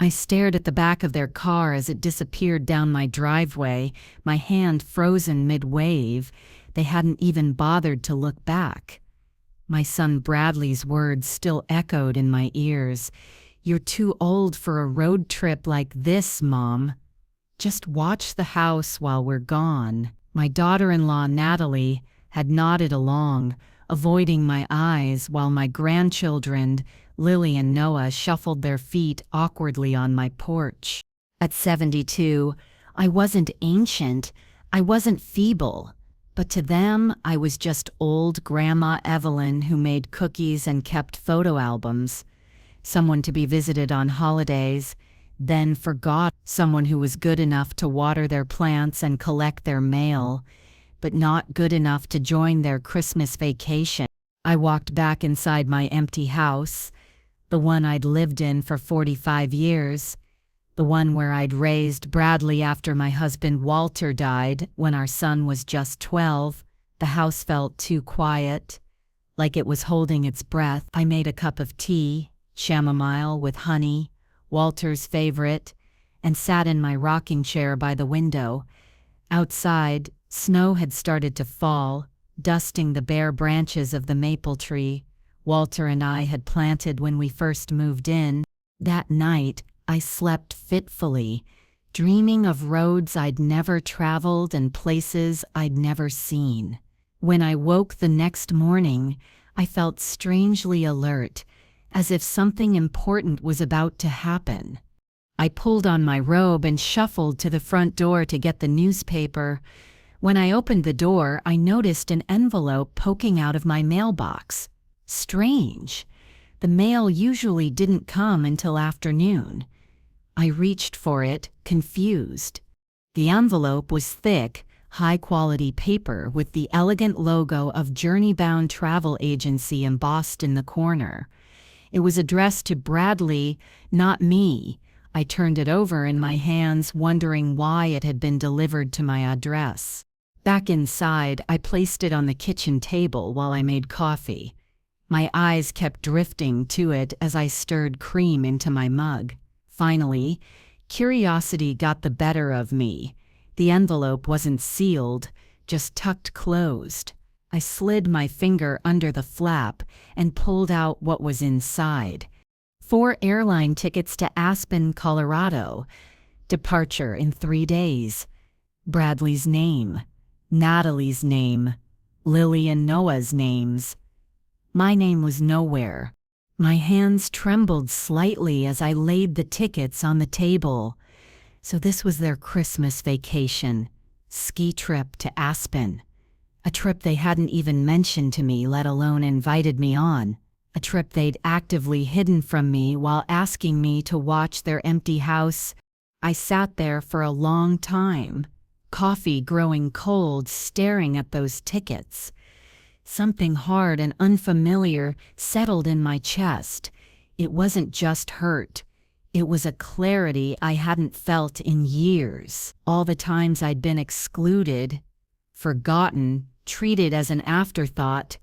I stared at the back of their car as it disappeared down my driveway, my hand frozen mid-wave. They hadn't even bothered to look back. My son Bradley's words still echoed in my ears. "You're too old for a road trip like this, Mom. Just watch the house while we're gone." My daughter-in-law, Natalie, had nodded along, avoiding my eyes while my grandchildren, Lily and Noah, shuffled their feet awkwardly on my porch. At 72, I wasn't ancient, I wasn't feeble, but to them I was just old Grandma Evelyn who made cookies and kept photo albums, someone to be visited on holidays, then forgot, someone who was good enough to water their plants and collect their mail, but not good enough to join their Christmas vacation. I walked back inside my empty house, the one I'd lived in for 45 years, the one where I'd raised Bradley after my husband Walter died when our son was just 12. The house felt too quiet, like it was holding its breath. I made a cup of tea, chamomile with honey, Walter's favorite, and sat in my rocking chair by the window. Outside, snow had started to fall, dusting the bare branches of the maple tree Walter and I had planted when we first moved in. That night, I slept fitfully, dreaming of roads I'd never traveled and places I'd never seen. When I woke the next morning, I felt strangely alert, as if something important was about to happen. I pulled on my robe and shuffled to the front door to get the newspaper. When I opened the door, I noticed an envelope poking out of my mailbox. Strange. The mail usually didn't come until afternoon. I reached for it, confused. The envelope was thick, high-quality paper with the elegant logo of Journeybound Travel Agency embossed in the corner. It was addressed to Bradley, not me. I turned it over in my hands, wondering why it had been delivered to my address. Back inside, I placed it on the kitchen table while I made coffee. My eyes kept drifting to it as I stirred cream into my mug. Finally, curiosity got the better of me. The envelope wasn't sealed, just tucked closed. I slid my finger under the flap and pulled out what was inside. 4 airline tickets to Aspen, Colorado. Departure in 3 days. Bradley's name. Natalie's name. Lily and Noah's names. My name was nowhere. My hands trembled slightly as I laid the tickets on the table. So this was their Christmas vacation. Ski trip to Aspen. A trip they hadn't even mentioned to me, let alone invited me on. A trip they'd actively hidden from me while asking me to watch their empty house. I sat there for a long time, coffee growing cold, staring at those tickets. Something hard and unfamiliar settled in my chest. It wasn't just hurt. It was a clarity I hadn't felt in years. All the times I'd been excluded, forgotten, treated as an afterthought,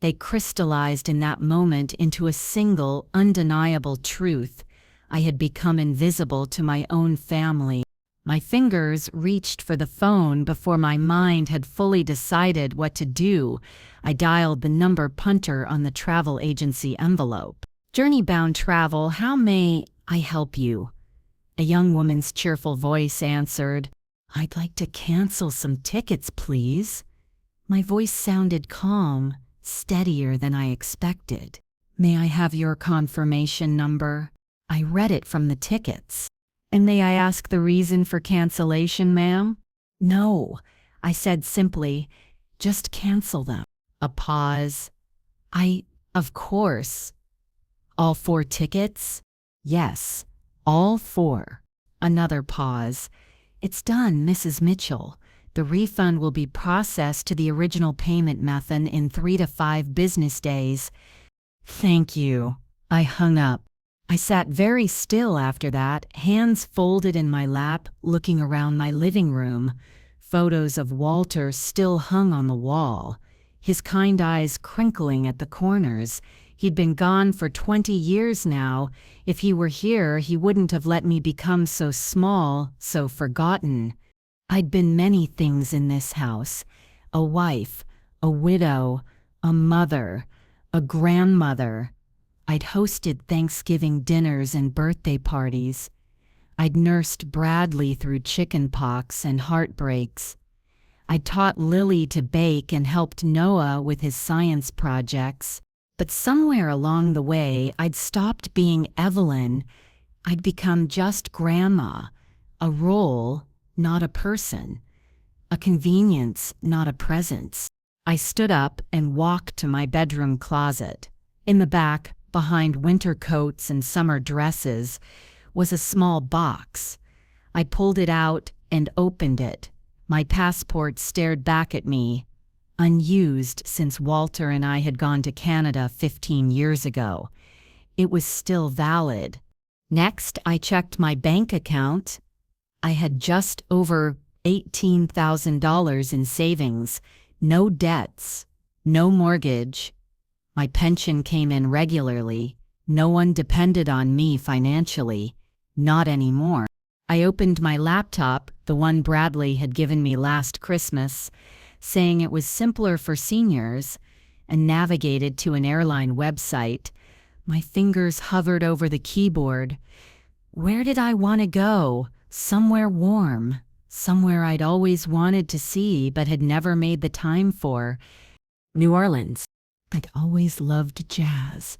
they crystallized in that moment into a single, undeniable truth. I had become invisible to my own family. My fingers reached for the phone before my mind had fully decided what to do. I dialed the number punter on the travel agency envelope. "Journeybound Travel, how may I help you?" A young woman's cheerful voice answered. "I'd like to cancel some tickets, please." My voice sounded calm, steadier than I expected. "May I have your confirmation number?" I read it from the tickets. "And may I ask the reason for cancellation, ma'am?" "No," I said simply, "just cancel them." A pause. Of course." "All 4 tickets?" "Yes, all 4." Another pause. "It's done, Mrs. Mitchell. The refund will be processed to the original payment method in 3 to 5 business days." "Thank you." I hung up. I sat very still after that, hands folded in my lap, looking around my living room. Photos of Walter still hung on the wall, his kind eyes crinkling at the corners, He'd been gone for 20 years now. If he were here, he wouldn't have let me become so small, so forgotten. I'd been many things in this house: a wife, a widow, a mother, a grandmother. I'd hosted Thanksgiving dinners and birthday parties. I'd nursed Bradley through chicken pox and heartbreaks. I'd taught Lily to bake and helped Noah with his science projects. But somewhere along the way, I'd stopped being Evelyn. I'd become just Grandma, a role, not a person, a convenience, not a presence. I stood up and walked to my bedroom closet. In the back, behind winter coats and summer dresses, was a small box. I pulled it out and opened it. My passport stared back at me, unused since Walter and I had gone to Canada 15 years ago. It was still valid. Next, I checked my bank account. I had just over $18,000 in savings, no debts, no mortgage. My pension came in regularly. No one depended on me financially. Not anymore. I opened my laptop, the one Bradley had given me last Christmas, saying it was simpler for seniors, and navigated to an airline website. My fingers hovered over the keyboard. Where did I want to go? Somewhere warm. Somewhere I'd always wanted to see but had never made the time for. New Orleans. I'd always loved jazz.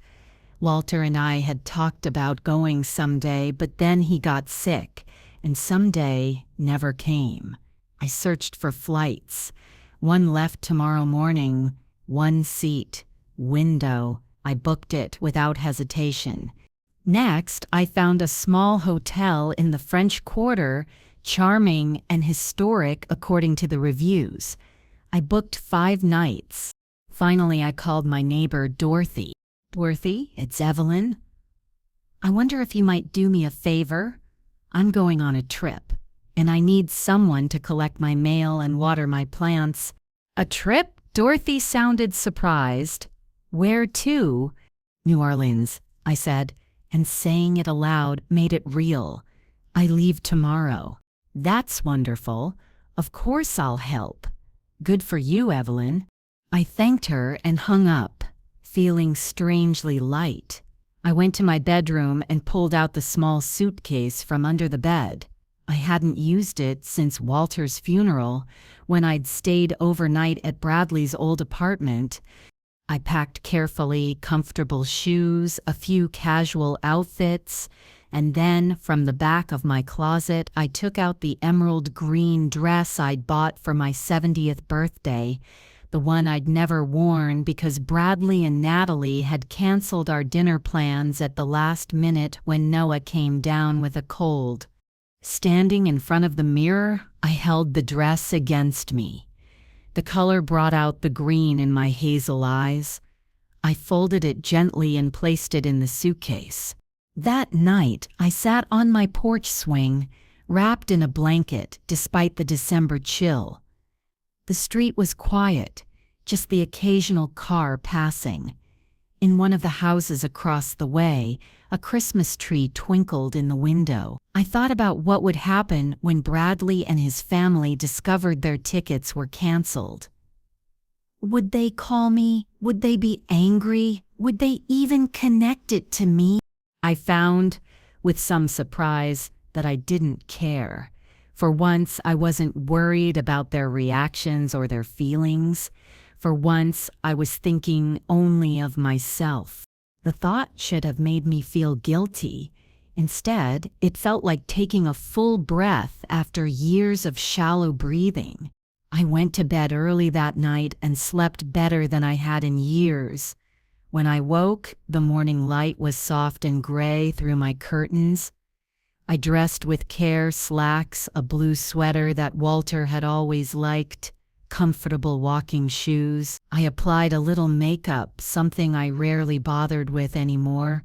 Walter and I had talked about going someday, but then he got sick, and someday never came. I searched for flights. One left tomorrow morning, one seat, window. I booked it without hesitation. Next, I found a small hotel in the French Quarter, charming and historic according to the reviews. I booked 5 nights. Finally, I called my neighbor Dorothy. Dorothy, it's Evelyn. I wonder if you might do me a favor. I'm going on a trip, and I need someone to collect my mail and water my plants. A trip? Dorothy sounded surprised. Where to? New Orleans, I said, and saying it aloud made it real. I leave tomorrow. That's wonderful. Of course I'll help. Good for you, Evelyn. I thanked her and hung up, feeling strangely light. I went to my bedroom and pulled out the small suitcase from under the bed. I hadn't used it since Walter's funeral, when I'd stayed overnight at Bradley's old apartment. I packed carefully, comfortable shoes, a few casual outfits, and then, from the back of my closet, I took out the emerald green dress I'd bought for my 70th birthday, the one I'd never worn because Bradley and Natalie had canceled our dinner plans at the last minute when Noah came down with a cold. Standing in front of the mirror, I held the dress against me. The color brought out the green in my hazel eyes. I folded it gently and placed it in the suitcase. That night, I sat on my porch swing, wrapped in a blanket despite the December chill. The street was quiet, just the occasional car passing. In one of the houses across the way, a Christmas tree twinkled in the window. I thought about what would happen when Bradley and his family discovered their tickets were canceled. Would they call me? Would they be angry? Would they even connect it to me? I found, with some surprise, that I didn't care. For once, I wasn't worried about their reactions or their feelings. For once, I was thinking only of myself. The thought should have made me feel guilty. Instead, it felt like taking a full breath after years of shallow breathing. I went to bed early that night and slept better than I had in years. When I woke, the morning light was soft and gray through my curtains. I dressed with care: slacks, a blue sweater that Walter had always liked, comfortable walking shoes. I applied a little makeup, something I rarely bothered with anymore.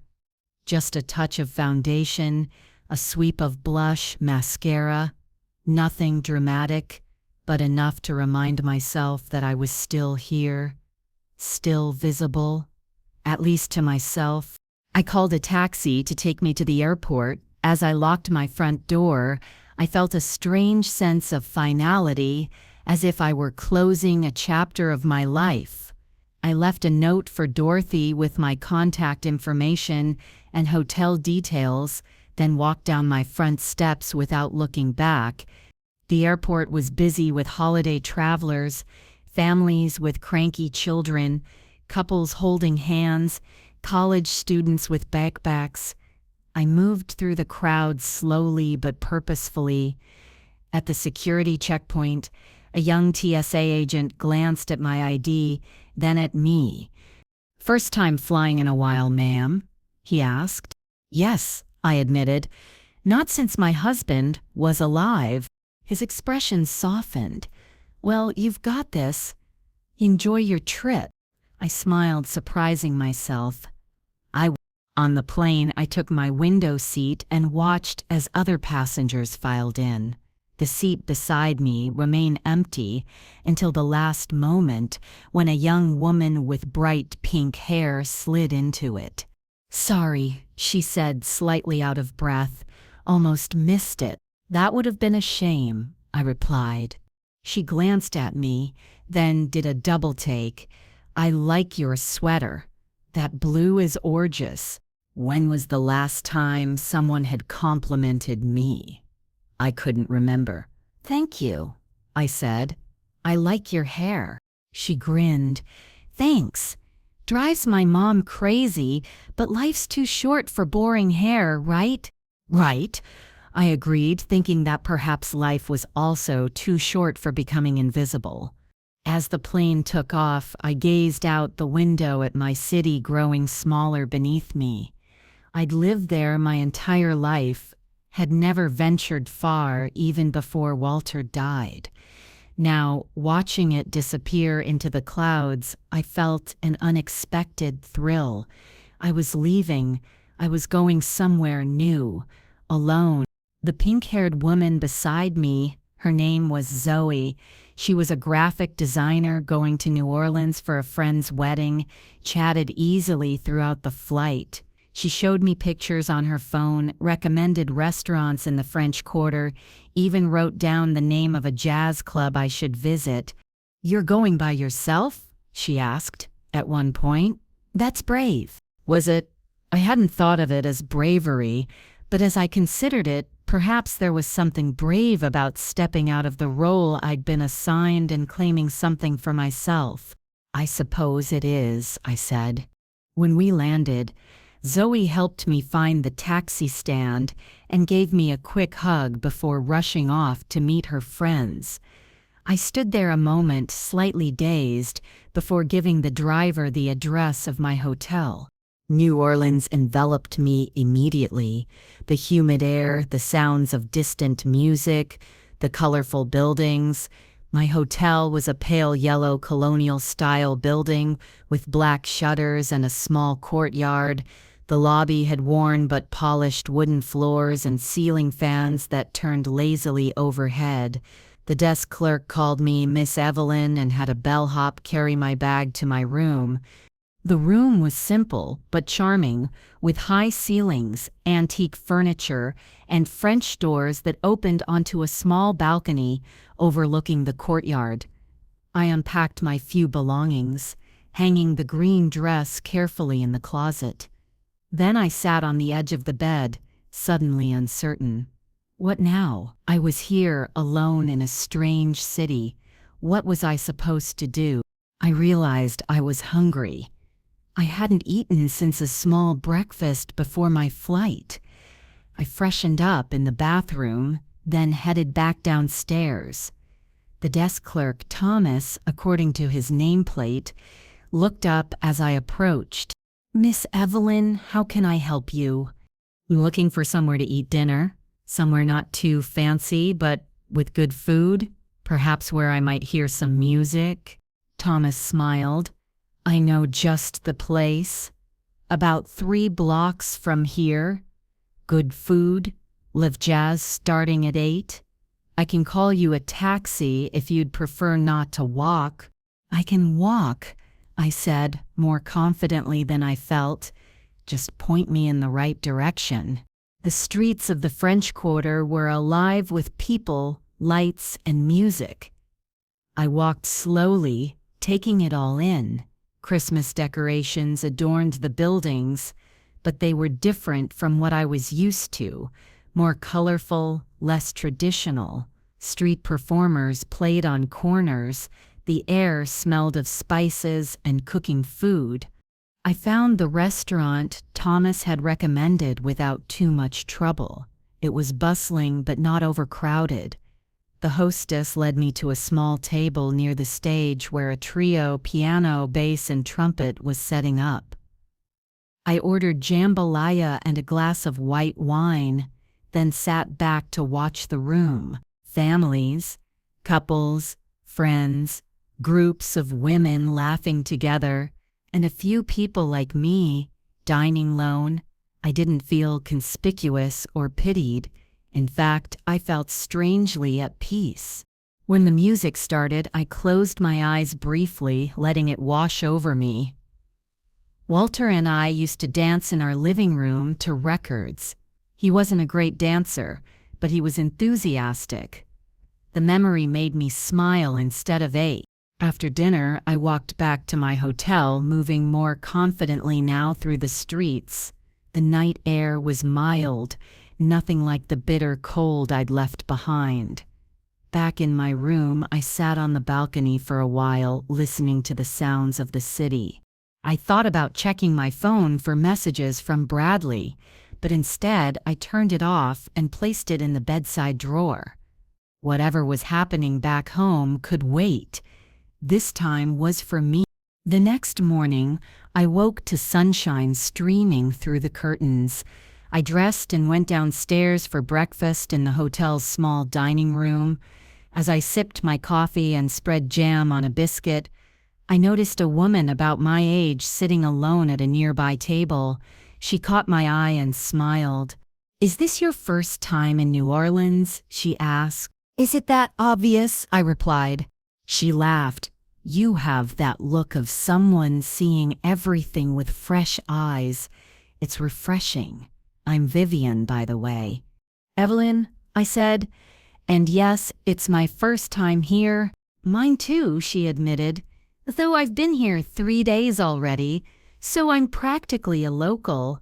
Just a touch of foundation, a sweep of blush, mascara. Nothing dramatic, but enough to remind myself that I was still here, still visible. at least to myself. I called a taxi to take me to the airport. As I locked my front door, I felt a strange sense of finality, as if I were closing a chapter of my life. I left a note for Dorothy with my contact information and hotel details, then walked down my front steps without looking back. The airport was busy with holiday travelers, families with cranky children, couples holding hands, college students with backpacks. I moved through the crowd slowly but purposefully. At the security checkpoint, a young TSA agent glanced at my ID, then at me. "First time flying in a while, ma'am?" he asked. "Yes," I admitted. "Not since my husband was alive." His expression softened. "Well, you've got this. Enjoy your trip." I smiled, surprising myself. On the plane, I took my window seat and watched as other passengers filed in. The seat beside me remained empty until the last moment, when a young woman with bright pink hair slid into it. "Sorry," she said, slightly out of breath. "Almost missed it." "That would have been a shame," I replied. She glanced at me, then did a double take. "I like your sweater. That blue is gorgeous." When was the last time someone had complimented me? I couldn't remember. "Thank you," I said. "I like your hair." She grinned. "Thanks. Drives my mom crazy, but life's too short for boring hair, right?" "Right," I agreed, thinking that perhaps life was also too short for becoming invisible. As the plane took off, I gazed out the window at my city growing smaller beneath me. I'd lived there my entire life, had never ventured far even before Walter died. Now, watching it disappear into the clouds, I felt an unexpected thrill. I was leaving. I was going somewhere new, alone. The pink-haired woman beside me, her name was Zoe. She was a graphic designer going to New Orleans for a friend's wedding, chatted easily throughout the flight. She showed me pictures on her phone, recommended restaurants in the French Quarter, even wrote down the name of a jazz club I should visit. "You're going by yourself?" she asked, at one point. "That's brave." Was it? I hadn't thought of it as bravery, but as I considered it, perhaps there was something brave about stepping out of the role I'd been assigned and claiming something for myself. "I suppose it is," I said. When we landed, Zoe helped me find the taxi stand and gave me a quick hug before rushing off to meet her friends. I stood there a moment, slightly dazed, before giving the driver the address of my hotel. New Orleans enveloped me immediately. The humid air, the sounds of distant music, the colorful buildings. My hotel was a pale yellow colonial-style building with black shutters and a small courtyard. The lobby had worn but polished wooden floors and ceiling fans that turned lazily overhead. The desk clerk called me Miss Evelyn and had a bellhop carry my bag to my room. The room was simple but charming, with high ceilings, antique furniture, and French doors that opened onto a small balcony overlooking the courtyard. I unpacked my few belongings, hanging the green dress carefully in the closet. Then I sat on the edge of the bed, suddenly uncertain. What now? I was here, alone in a strange city. What was I supposed to do? I realized I was hungry. I hadn't eaten since a small breakfast before my flight. I freshened up in the bathroom, then headed back downstairs. The desk clerk, Thomas, according to his nameplate, looked up as I approached. "Miss Evelyn, how can I help you?" "Looking for somewhere to eat dinner? Somewhere not too fancy, but with good food? Perhaps where I might hear some music?" Thomas smiled. "I know just the place. About 3 blocks from here. Good food, live jazz starting at 8. I can call you a taxi if you'd prefer not to walk." "I can walk," I said, more confidently than I felt. Just point me in the right direction. The streets of the French Quarter were alive with people, lights, and music. I walked slowly, taking it all in. Christmas decorations adorned the buildings, but they were different from what I was used to, more colorful, less traditional. Street performers played on corners. The air smelled of spices and cooking food. I found the restaurant Thomas had recommended without too much trouble. It was bustling but not overcrowded. The hostess led me to a small table near the stage where a trio, piano, bass, and trumpet was setting up. I ordered jambalaya and a glass of white wine, then sat back to watch the room. Families, couples, friends, groups of women laughing together, and a few people like me, dining alone. I didn't feel conspicuous or pitied. In fact, I felt strangely at peace. When the music started, I closed my eyes briefly, letting it wash over me. Walter and I used to dance in our living room to records. He wasn't a great dancer, but he was enthusiastic. The memory made me smile instead of ache. After dinner, I walked back to my hotel, moving more confidently now through the streets. The night air was mild, nothing like the bitter cold I'd left behind. Back in my room, I sat on the balcony for a while, listening to the sounds of the city. I thought about checking my phone for messages from Bradley, but instead I turned it off and placed it in the bedside drawer. Whatever was happening back home could wait. This time was for me. The next morning, I woke to sunshine streaming through the curtains. I dressed and went downstairs for breakfast in the hotel's small dining room. As I sipped my coffee and spread jam on a biscuit, I noticed a woman about my age sitting alone at a nearby table. She caught my eye and smiled. "Is this your first time in New Orleans?" she asked. "Is it that obvious?" I replied. She laughed. "You have that look of someone seeing everything with fresh eyes. It's refreshing. I'm Vivian, by the way." "Evelyn," I said. "And yes, it's my first time here." "Mine too," she admitted. "Though I've been here 3 days already, so I'm practically a local."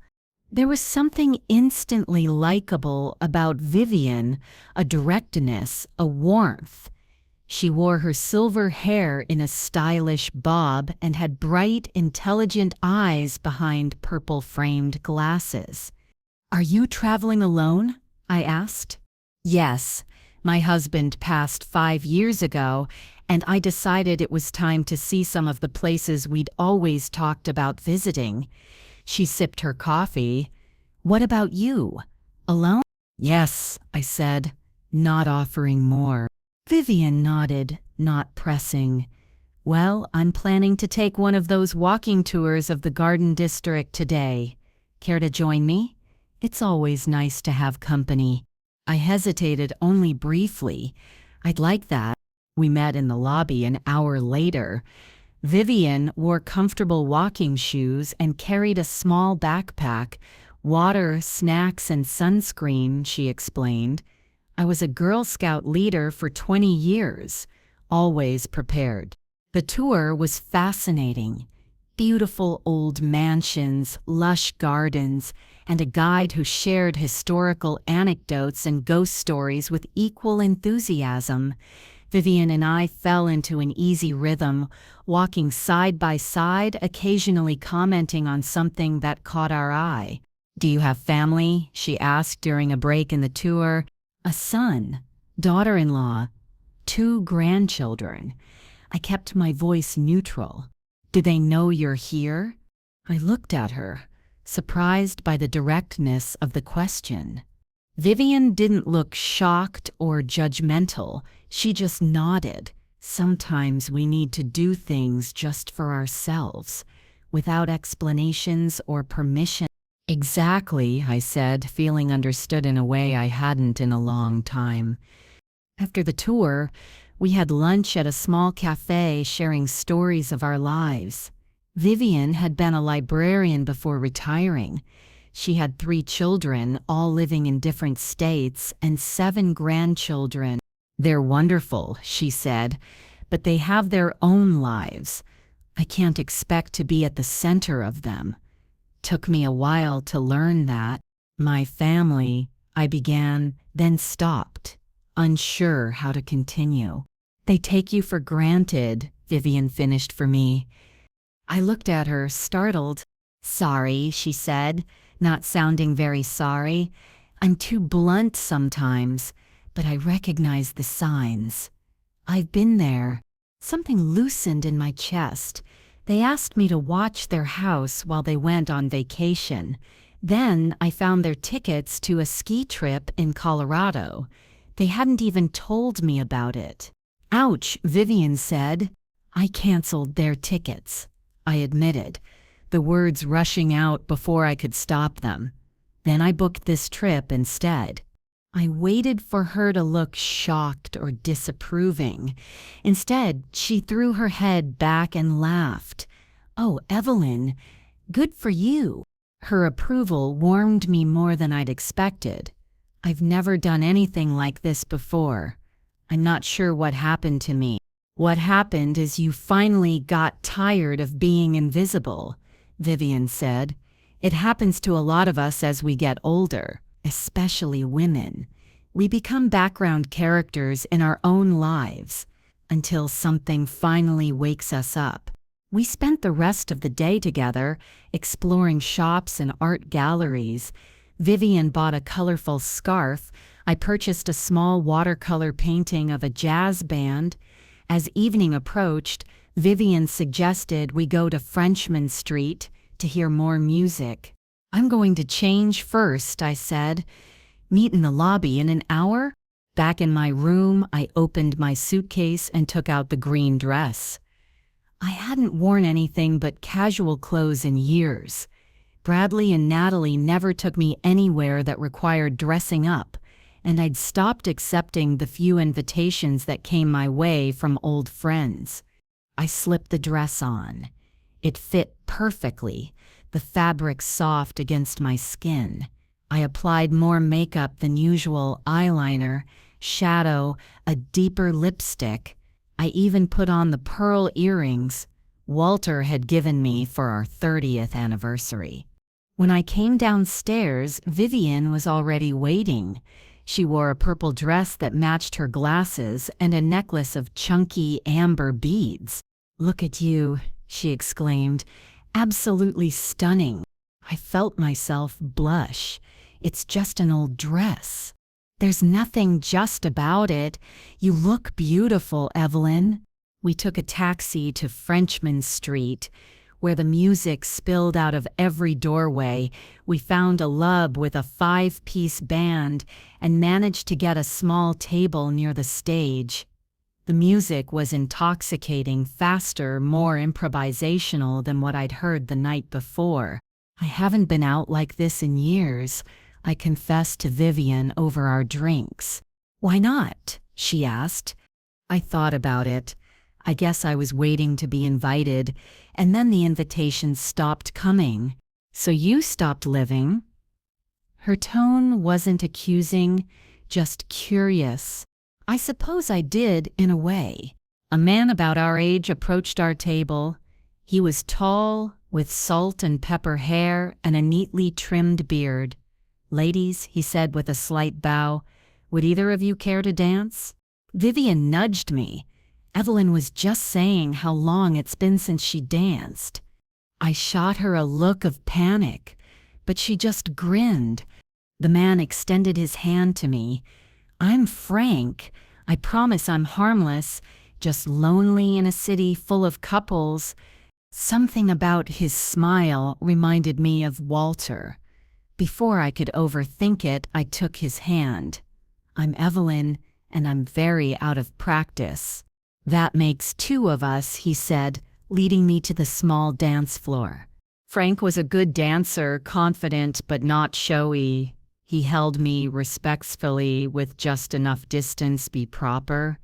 There was something instantly likable about Vivian, a directness, a warmth. She wore her silver hair in a stylish bob and had bright, intelligent eyes behind purple-framed glasses. "Are you traveling alone?" I asked. "Yes. My husband passed 5 years ago, and I decided it was time to see some of the places we'd always talked about visiting." She sipped her coffee. "What about you? Alone?" "Yes," I said, not offering more. Vivian nodded, not pressing. "Well, I'm planning to take one of those walking tours of the Garden District today. Care to join me? It's always nice to have company." I hesitated only briefly. "I'd like that." We met in the lobby an hour later. Vivian wore comfortable walking shoes and carried a small backpack. "Water, snacks, and sunscreen," she explained. "I was a Girl Scout leader for 20 years, always prepared." The tour was fascinating. Beautiful old mansions, lush gardens, and a guide who shared historical anecdotes and ghost stories with equal enthusiasm. Vivian and I fell into an easy rhythm, walking side by side, occasionally commenting on something that caught our eye. "Do you have family?" she asked during a break in the tour. "A son, daughter-in-law, 2 grandchildren." I kept my voice neutral. "Do they know you're here?" I looked at her, surprised by the directness of the question. Vivian didn't look shocked or judgmental. She just nodded. Sometimes we need to do things just for ourselves, without explanations or permission. "Exactly," I said, feeling understood in a way I hadn't in a long time. After the tour, we had lunch at a small cafe, sharing stories of our lives. Vivian had been a librarian before retiring. She had 3 children, all living in different states, and 7 grandchildren. "They're wonderful," she said, "but they have their own lives. I can't expect to be at the center of them." Took me a while to learn that. "My family," I began, then stopped, unsure how to continue. "They take you for granted," Vivian finished for me. I looked at her, startled. "Sorry," she said, not sounding very sorry. "I'm too blunt sometimes, but I recognize the signs. I've been there." Something loosened in my chest. They asked me to watch their house while they went on vacation. Then I found their tickets to a ski trip in Colorado. They hadn't even told me about it. "Ouch," Vivian said. "I canceled their tickets," I admitted, the words rushing out before I could stop them. "Then I booked this trip instead." I waited for her to look shocked or disapproving. Instead, she threw her head back and laughed. "Oh, Evelyn, good for you." Her approval warmed me more than I'd expected. I've never done anything like this before. I'm not sure what happened to me. "What happened is you finally got tired of being invisible," Vivian said. "It happens to a lot of us as we get older, especially women. We become background characters in our own lives until something finally wakes us up." We spent the rest of the day together, exploring shops and art galleries. Vivian bought a colorful scarf. I purchased a small watercolor painting of a jazz band. As evening approached, Vivian suggested we go to Frenchmen Street to hear more music. "I'm going to change first," I said. "Meet in the lobby in an hour?" Back in my room, I opened my suitcase and took out the green dress. I hadn't worn anything but casual clothes in years. Bradley and Natalie never took me anywhere that required dressing up, and I'd stopped accepting the few invitations that came my way from old friends. I slipped the dress on. It fit perfectly, the fabric soft against my skin. I applied more makeup than usual, eyeliner, shadow, a deeper lipstick. I even put on the pearl earrings Walter had given me for our 30th anniversary. When I came downstairs, Vivian was already waiting. She wore a purple dress that matched her glasses and a necklace of chunky amber beads. "Look at you," she exclaimed. "Absolutely stunning." I felt myself blush. "It's just an old dress." "There's nothing just about it. You look beautiful, Evelyn." We took a taxi to Frenchmen Street, where the music spilled out of every doorway. We found a lub with a 5-piece band and managed to get a small table near the stage. The music was intoxicating, faster, more improvisational than what I'd heard the night before. "I haven't been out like this in years," I confessed to Vivian over our drinks. "Why not?" she asked. I thought about it. I guess I was waiting to be invited, and then the invitations stopped coming. "So you stopped living?" Her tone wasn't accusing, just curious. I suppose I did, in a way. A man about our age approached our table. He was tall, with salt and pepper hair and a neatly trimmed beard. "Ladies," he said with a slight bow, "would either of you care to dance?" Vivian nudged me. Evelyn was just saying how long it's been since she danced. I shot her a look of panic, but she just grinned. The man extended his hand to me. "I'm Frank. I promise I'm harmless, just lonely in a city full of couples." Something about his smile reminded me of Walter. Before I could overthink it, I took his hand. "I'm Evelyn, and I'm very out of practice." "That makes 2 of us," he said, leading me to the small dance floor. Frank was a good dancer, confident but not showy. He held me respectfully with just enough distance be proper.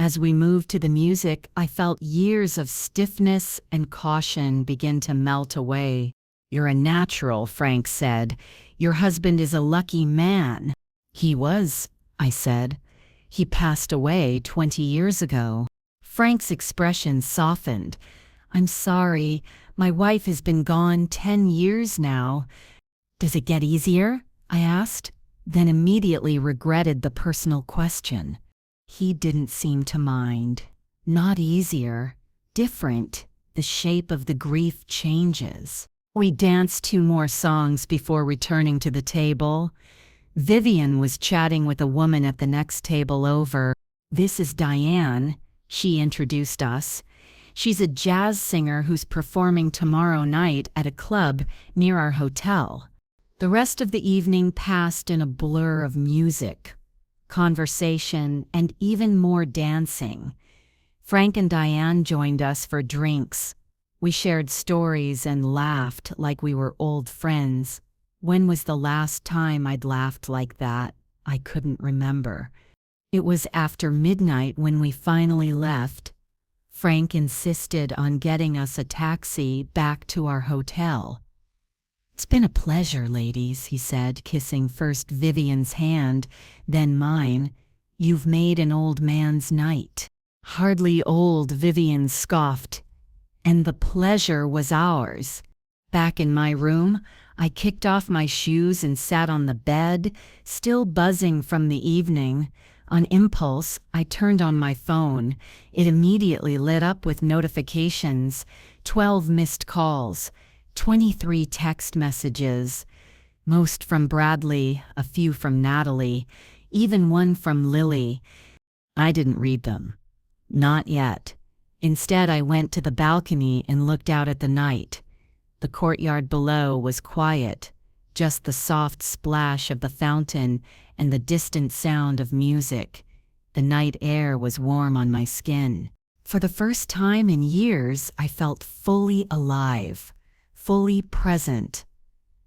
As we moved to the music, I felt years of stiffness and caution begin to melt away. "You're a natural," Frank said. "Your husband is a lucky man." "He was," I said. "He passed away 20 years ago." Frank's expression softened. "I'm sorry. My wife has been gone 10 years now." "Does it get easier?" I asked, then immediately regretted the personal question. He didn't seem to mind. "Not easier. Different. The shape of the grief changes." We danced 2 more songs before returning to the table. Vivian was chatting with a woman at the next table over. "This is Diane," she introduced us. "She's a jazz singer who's performing tomorrow night at a club near our hotel." The rest of the evening passed in a blur of music, conversation, and even more dancing. Frank and Diane joined us for drinks. We shared stories and laughed like we were old friends. When was the last time I'd laughed like that? I couldn't remember. It was after midnight when we finally left. Frank insisted on getting us a taxi back to our hotel. "It's been a pleasure, ladies," he said, kissing first Vivian's hand, then mine. "You've made an old man's night." "Hardly old," Vivian scoffed. "And the pleasure was ours." Back in my room, I kicked off my shoes and sat on the bed, still buzzing from the evening. On impulse, I turned on my phone. It immediately lit up with notifications, 12 missed calls, 23 text messages, most from Bradley, a few from Natalie, even one from Lily. I didn't read them. Not yet. Instead, I went to the balcony and looked out at the night. The courtyard below was quiet, just the soft splash of the fountain and the distant sound of music. The night air was warm on my skin. For the first time in years, I felt fully alive, fully present,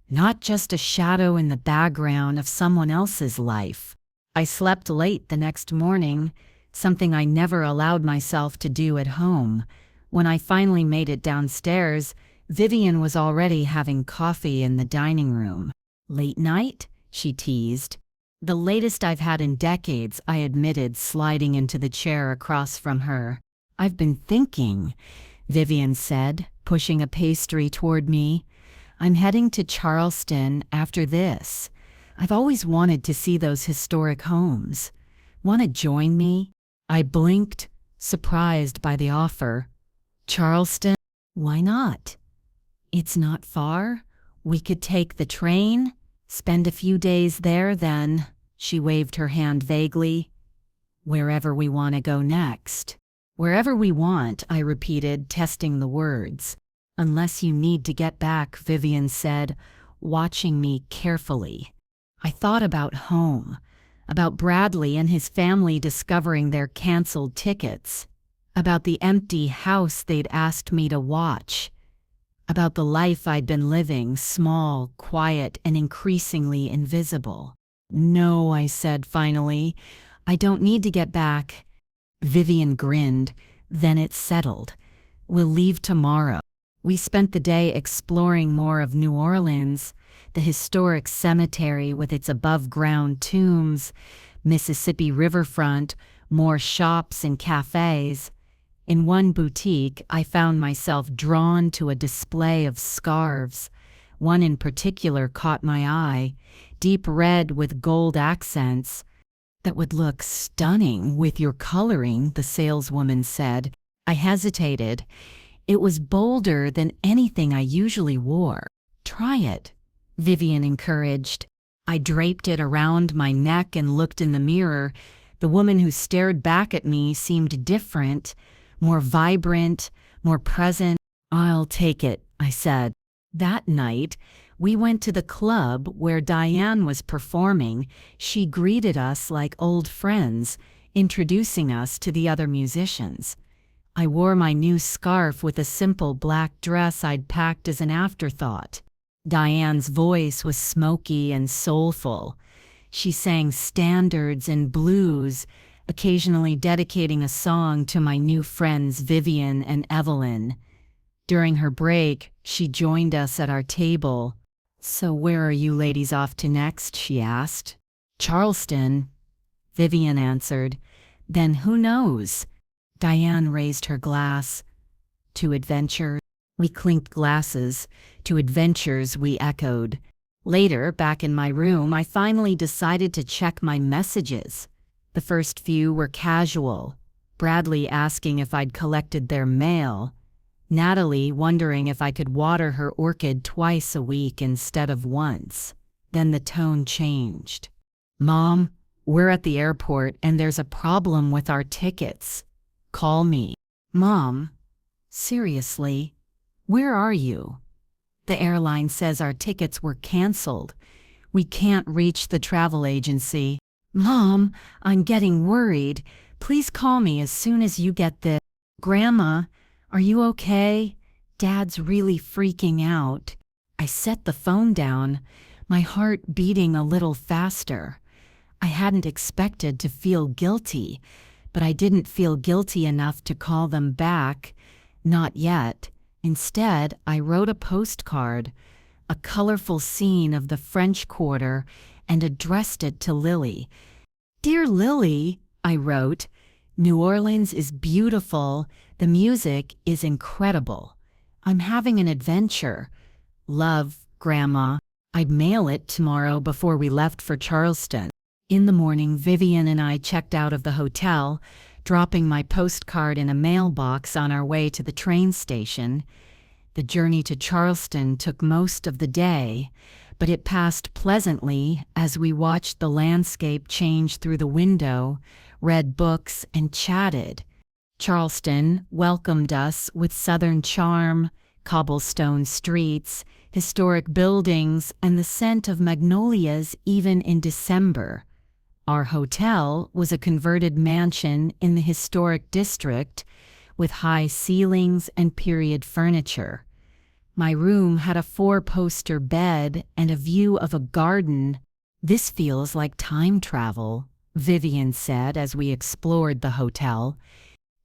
not just a shadow in the background of someone else's life. I slept late the next morning, something I never allowed myself to do at home. When I finally made it downstairs, Vivian was already having coffee in the dining room. "Late night?" she teased. "The latest I've had in decades," I admitted, sliding into the chair across from her. "I've been thinking," Vivian said, pushing a pastry toward me. "I'm heading to Charleston after this. I've always wanted to see those historic homes. Want to join me?" I blinked, surprised by the offer. "Charleston? Why not?" "It's not far. We could take the train, spend a few days there, then," she waved her hand vaguely. "Wherever we want to go next." "Wherever we want," I repeated, testing the words. "Unless you need to get back," Vivian said, watching me carefully. I thought about home, about Bradley and his family discovering their canceled tickets, about the empty house they'd asked me to watch, about the life I'd been living, small, quiet, and increasingly invisible. "No," I said finally, "I don't need to get back." Vivian grinned, then it settled. "We'll leave tomorrow." We spent the day exploring more of New Orleans, the historic cemetery with its above-ground tombs, Mississippi riverfront, more shops and cafes. In one boutique, I found myself drawn to a display of scarves. One in particular caught my eye, deep red with gold accents. "That would look stunning with your coloring," the saleswoman said. I hesitated. It was bolder than anything I usually wore. "Try it," Vivian encouraged. I draped it around my neck and looked in the mirror. The woman who stared back at me seemed different, more vibrant, more present. "I'll take it," I said. That night, we went to the club where Diane was performing. She greeted us like old friends, introducing us to the other musicians. I wore my new scarf with a simple black dress I'd packed as an afterthought. Diane's voice was smoky and soulful. She sang standards and blues, occasionally dedicating a song to my new friends Vivian and Evelyn. During her break, she joined us at our table. "So where are you ladies off to next?" she asked. "Charleston," Vivian answered. "Then who knows?" Diane raised her glass. "To adventure?" We clinked glasses. "To adventures," we echoed. Later, back in my room, I finally decided to check my messages. The first few were casual. Bradley asking if I'd collected their mail. Natalie wondering if I could water her orchid twice a week instead of once. Then the tone changed. "Mom, we're at the airport and there's a problem with our tickets. Call me." "Mom, seriously? Where are you?" "The airline says our tickets were canceled. We can't reach the travel agency." "Mom, I'm getting worried. Please call me as soon as you get the..." "Grandma, are you okay? Dad's really freaking out." I set the phone down, my heart beating a little faster. I hadn't expected to feel guilty, but I didn't feel guilty enough to call them back. Not yet. Instead, I wrote a postcard, a colorful scene of the French Quarter, and addressed it to Lily. "Dear Lily," I wrote, "New Orleans is beautiful. The music is incredible. I'm having an adventure. Love, Grandma." I'd mail it tomorrow before we left for Charleston. In the morning, Vivian and I checked out of the hotel, dropping my postcard in a mailbox on our way to the train station. The journey to Charleston took most of the day, but it passed pleasantly as we watched the landscape change through the window, read books, and chatted. Charleston welcomed us with Southern charm, cobblestone streets, historic buildings, and the scent of magnolias even in December. Our hotel was a converted mansion in the historic district with high ceilings and period furniture. My room had a 4-poster bed and a view of a garden. "This feels like time travel," Vivian said as we explored the hotel.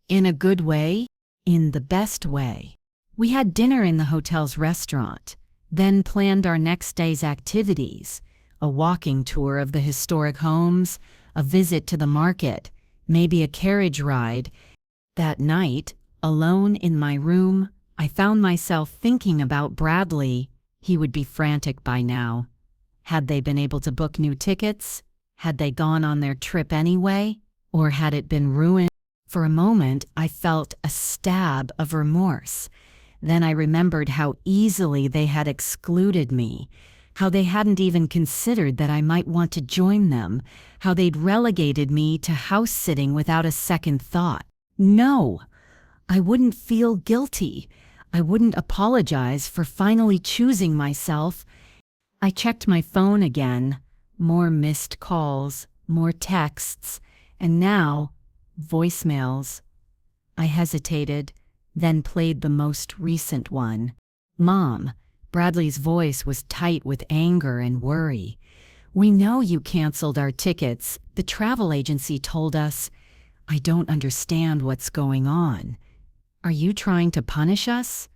"In a good way?" "In the best way." We had dinner in the hotel's restaurant, then planned our next day's activities. A walking tour of the historic homes, a visit to the market, maybe a carriage ride. That night, alone in my room, I found myself thinking about Bradley. He would be frantic by now. Had they been able to book new tickets? Had they gone on their trip anyway? Or had it been ruined? For a moment, I felt a stab of remorse. Then I remembered how easily they had excluded me, how they hadn't even considered that I might want to join them, how they'd relegated me to house-sitting without a second thought. No, I wouldn't feel guilty. I wouldn't apologize for finally choosing myself. I checked my phone again. More missed calls, more texts, and now, voicemails. I hesitated, then played the most recent one. "Mom," Bradley's voice was tight with anger and worry. "We know you canceled our tickets. The travel agency told us. I don't understand what's going on. Are you trying to punish us?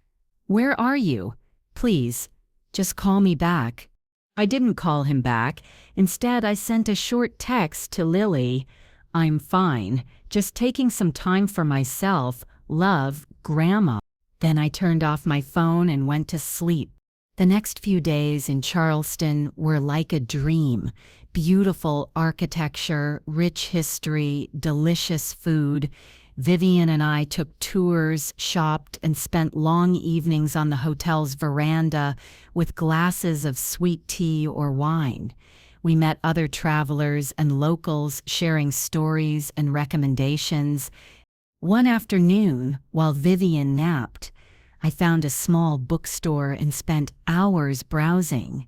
Where are you? Please, just call me back." I didn't call him back. Instead, I sent a short text to Lily. "I'm fine, just taking some time for myself. Love, Grandma." Then I turned off my phone and went to sleep. The next few days in Charleston were like a dream. Beautiful architecture, rich history, delicious food. Vivian and I took tours, shopped, and spent long evenings on the hotel's veranda with glasses of sweet tea or wine. We met other travelers and locals sharing stories and recommendations. One afternoon, while Vivian napped, I found a small bookstore and spent hours browsing.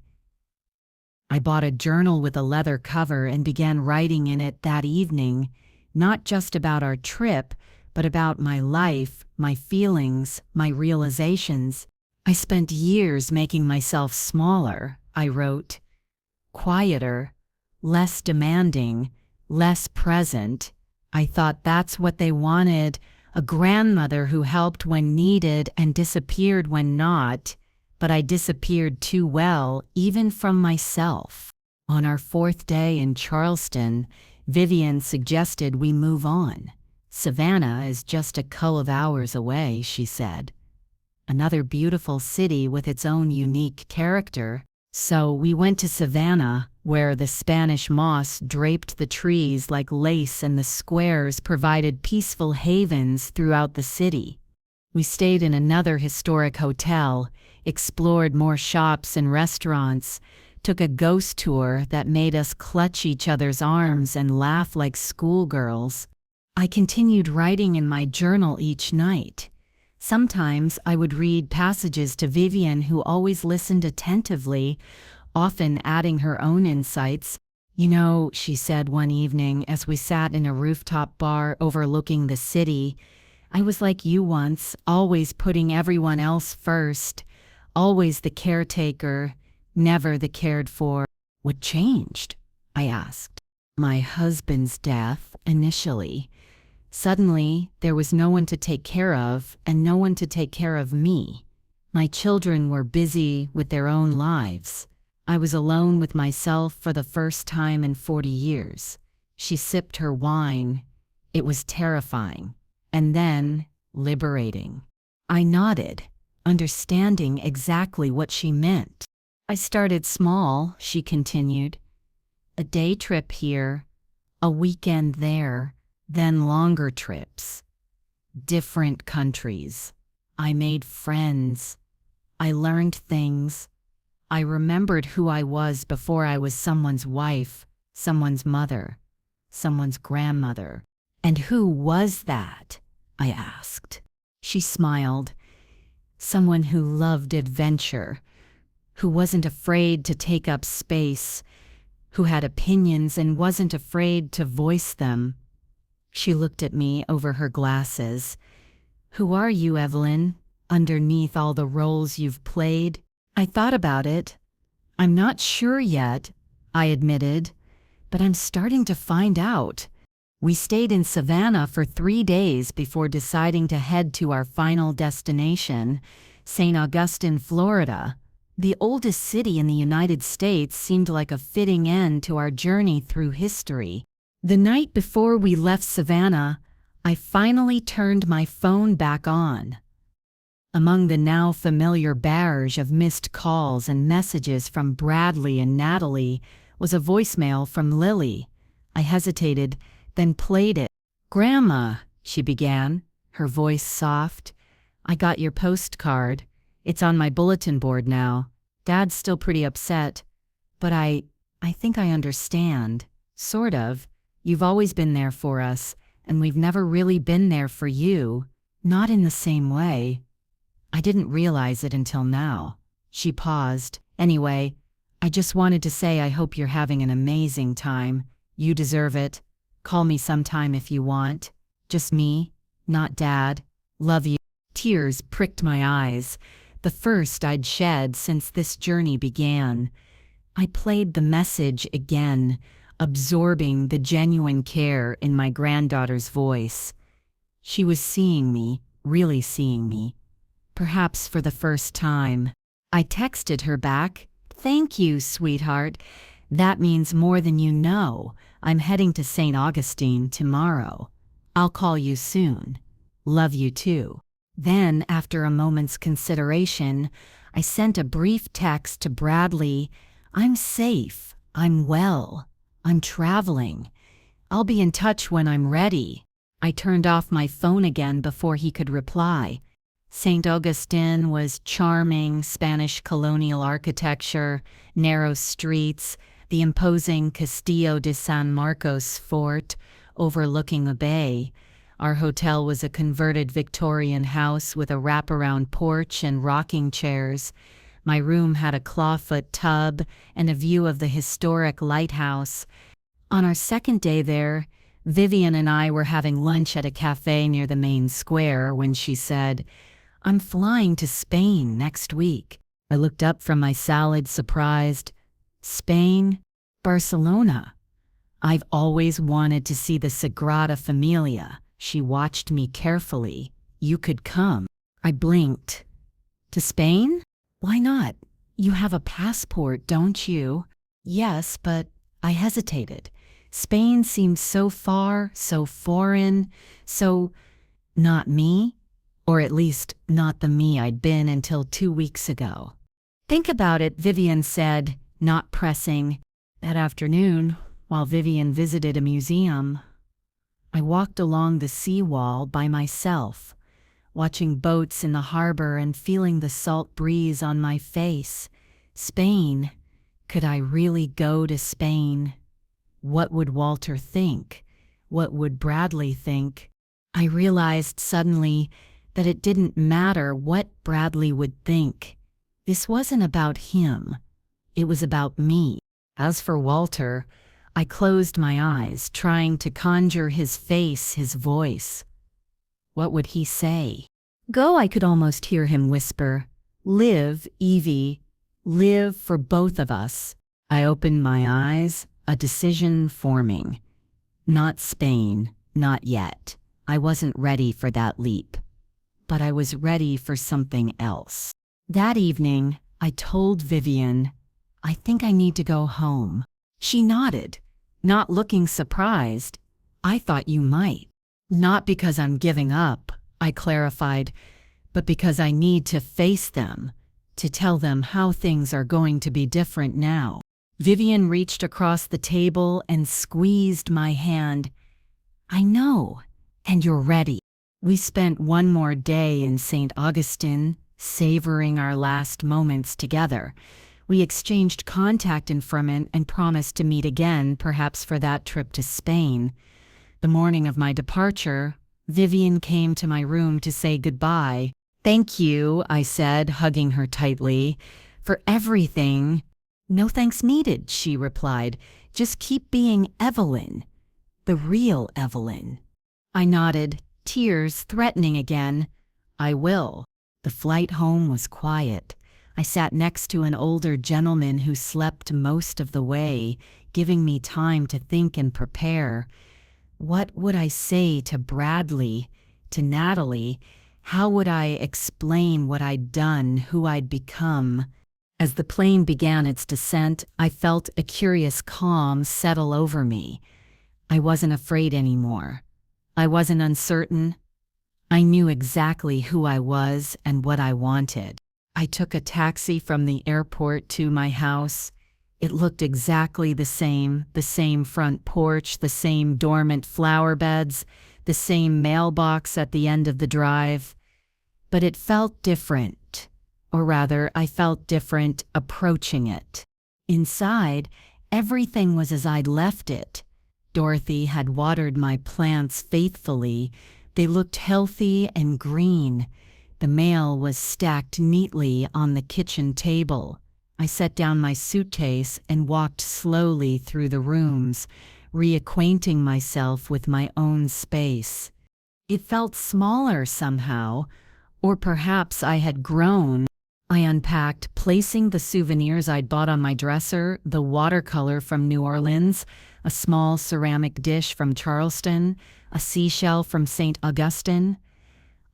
I bought a journal with a leather cover and began writing in it that evening, not just about our trip, but about my life, my feelings, my realizations. "I spent years making myself smaller," I wrote. "Quieter, less demanding, less present. I thought that's what they wanted, a grandmother who helped when needed and disappeared when not, but I disappeared too well, even from myself. On our fourth day in Charleston, Vivian suggested we move on. Savannah is just a couple of hours away, she said. Another beautiful city with its own unique character. So we went to Savannah, where the Spanish moss draped the trees like lace and the squares provided peaceful havens throughout the city. We stayed in another historic hotel, explored more shops and restaurants, took a ghost tour that made us clutch each other's arms and laugh like schoolgirls. I continued writing in my journal each night. Sometimes I would read passages to Vivian, who always listened attentively, often adding her own insights. "You know," she said one evening as we sat in a rooftop bar overlooking the city, "I was like you once, always putting everyone else first, always the caretaker, never the cared for." "What changed?" I asked. "My husband's death, initially. Suddenly, there was no one to take care of and no one to take care of me. My children were busy with their own lives. I was alone with myself for the first time in 40 years. She sipped her wine. It was terrifying. And then, liberating. I nodded, understanding exactly what she meant. "I started small," she continued. "A day trip here, a weekend there, then longer trips. Different countries. I made friends. I learned things. I remembered who I was before I was someone's wife, someone's mother, someone's grandmother." "And who was that?" I asked. She smiled. "Someone who loved adventure, who wasn't afraid to take up space, who had opinions and wasn't afraid to voice them." She looked at me over her glasses. "Who are you, Evelyn, underneath all the roles you've played?" I thought about it. "I'm not sure yet," I admitted, "but I'm starting to find out." We stayed in Savannah for 3 days before deciding to head to our final destination, St. Augustine, Florida. The oldest city in the United States seemed like a fitting end to our journey through history. The night before we left Savannah, I finally turned my phone back on. Among the now familiar barrage of missed calls and messages from Bradley and Natalie was a voicemail from Lily. I hesitated, then played it. "Grandma," she began, her voice soft, "I got your postcard. It's on my bulletin board now. Dad's still pretty upset, but I think I understand. Sort of. You've always been there for us, and we've never really been there for you. Not in the same way. I didn't realize it until now." She paused. "Anyway, I just wanted to say I hope you're having an amazing time. You deserve it. Call me sometime if you want. Just me, not Dad. Love you." Tears pricked my eyes, the first I'd shed since this journey began. I played the message again, absorbing the genuine care in my granddaughter's voice. She was seeing me, really seeing me. Perhaps for the first time. I texted her back, "Thank you, sweetheart. That means more than you know. I'm heading to St. Augustine tomorrow. I'll call you soon. Love you too." Then, after a moment's consideration, I sent a brief text to Bradley. "I'm safe. I'm well. I'm traveling. I'll be in touch when I'm ready." I turned off my phone again before he could reply. St. Augustine was charming Spanish colonial architecture, narrow streets, the imposing Castillo de San Marcos fort overlooking the bay. Our hotel was a converted Victorian house with a wraparound porch and rocking chairs. My room had a clawfoot tub and a view of the historic lighthouse. On our second day there, Vivian and I were having lunch at a cafe near the main square when she said, "I'm flying to Spain next week." I looked up from my salad, surprised. "Spain? Barcelona?" I've always wanted to see the Sagrada Familia. She watched me carefully. You could come. I blinked. To Spain? Why not? You have a passport, don't you? Yes, but I hesitated. Spain seemed so far, so foreign, so not me, or at least not the me I'd been until 2 weeks ago. Think about it, Vivian said, not pressing. That afternoon, while Vivian visited a museum, I walked along the seawall by myself, watching boats in the harbor and feeling the salt breeze on my face. Spain. Could I really go to Spain? What would Walter think? What would Bradley think? I realized suddenly that it didn't matter what Bradley would think. This wasn't about him. It was about me. As for Walter, I closed my eyes, trying to conjure his face, his voice. What would he say? Go, I could almost hear him whisper. Live, Evie. Live for both of us. I opened my eyes, a decision forming. Not Spain, not yet. I wasn't ready for that leap. But I was ready for something else. That evening, I told Vivian, I think I need to go home. She nodded, not looking surprised. I thought you might. Not because I'm giving up, I clarified, but because I need to face them, to tell them how things are going to be different now. Vivian reached across the table and squeezed my hand. I know, and you're ready. We spent one more day in St. Augustine, savoring our last moments together. We exchanged contact information and promised to meet again, perhaps for that trip to Spain. The morning of my departure, Vivian came to my room to say goodbye. Thank you, I said, hugging her tightly, for everything. No thanks needed, she replied. Just keep being Evelyn, the real Evelyn. I nodded, tears threatening again. I will. The flight home was quiet. I sat next to an older gentleman who slept most of the way, giving me time to think and prepare. What would I say to Bradley, to Natalie? How would I explain what I'd done, who I'd become? As the plane began its descent, I felt a curious calm settle over me. I wasn't afraid anymore. I wasn't uncertain. I knew exactly who I was and what I wanted. I took a taxi from the airport to my house. It looked exactly the same front porch, the same dormant flower beds, the same mailbox at the end of the drive. But it felt different, or rather, I felt different approaching it. Inside, everything was as I'd left it. Dorothy had watered my plants faithfully. They looked healthy and green. The mail was stacked neatly on the kitchen table. I set down my suitcase and walked slowly through the rooms, reacquainting myself with my own space. It felt smaller somehow, or perhaps I had grown. I unpacked, placing the souvenirs I'd bought on my dresser, the watercolor from New Orleans, a small ceramic dish from Charleston, a seashell from St. Augustine.